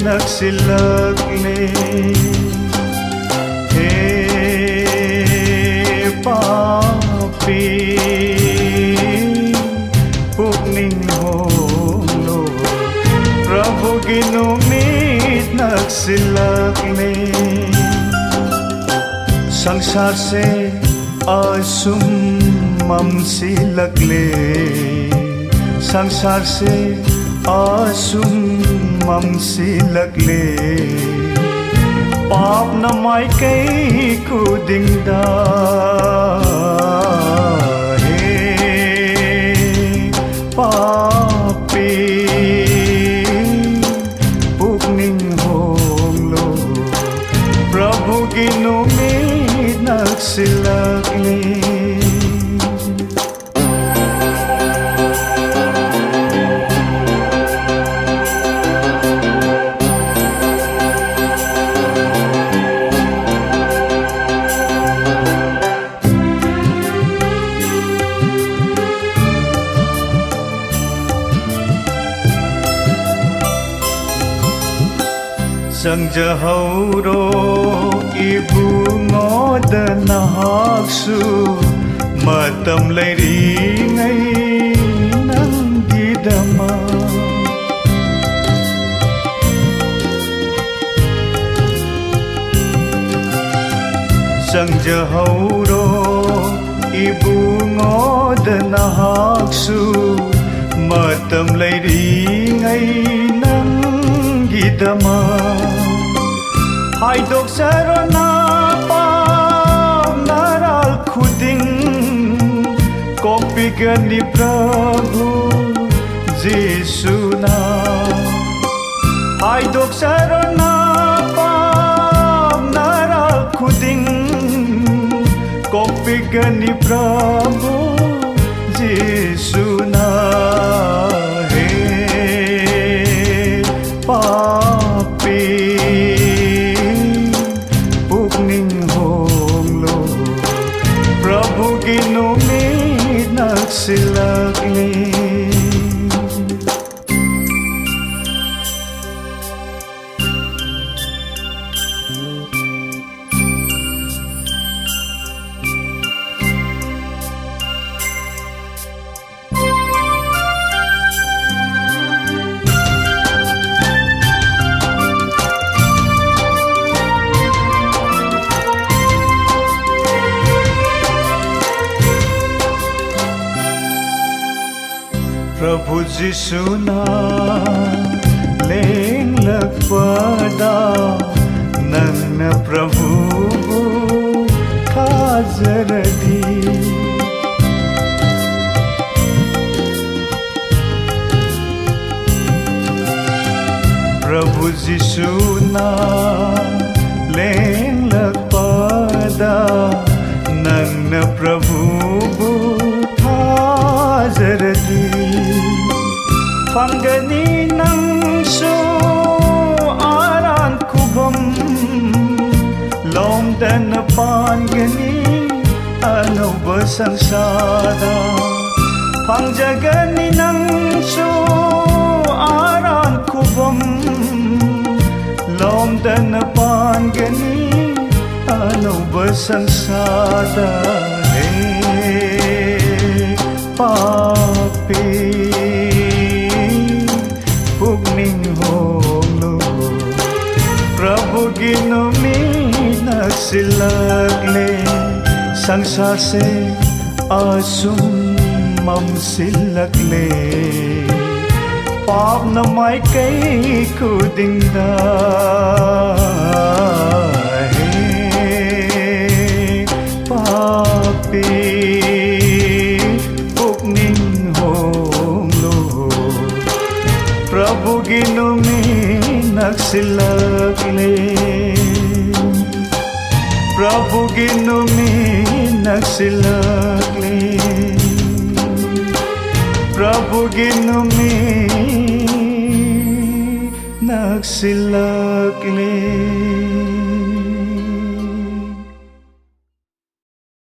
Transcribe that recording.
nagsilakli. Papi pugning holo Prabhu ginumit nagsilakli. संसार से असुमम सिलकले संसार से असुमम सिलकले पाप न मायके कुदिंगदा हे पापी पुगनिंग होंगलो प्रभु गिनुमी nagsilakli. Sangjahauro ibungod nahaksu matam layringay ng gidama. Sangjahauro ibungod nahaksu matam layringay ng gidama. Haydok sarana naral khuding kopigan ni Prabhu Jisu na. Haydok sarana naral khuding kopigan ni Prabhu Jisu na. Hey papi ginumit nagsilakli. प्रभु जिसु ना Laing लगपदा नन्न प्रभु खाजरदी. प्रभु जिसु ना Laing लगपदा नन्न प्रभु खाजरदी. Panggani ng so aran kubam lomdan na panggani ano ba sangsara. Pangjagani ng so aran kubam lomdan na panggani ano ba sangsara. Hey papi pugning holo Prabhu ginumit nagsilakli. संसार से असुमम सिलकले पाप न मायके कुदिंगदा. हे पापी पुगनिंग होंगलो प्रभु ginumit nagsilakli. Prabhu ginumit nagsilakli. Prabhu ginumit nagsilakli.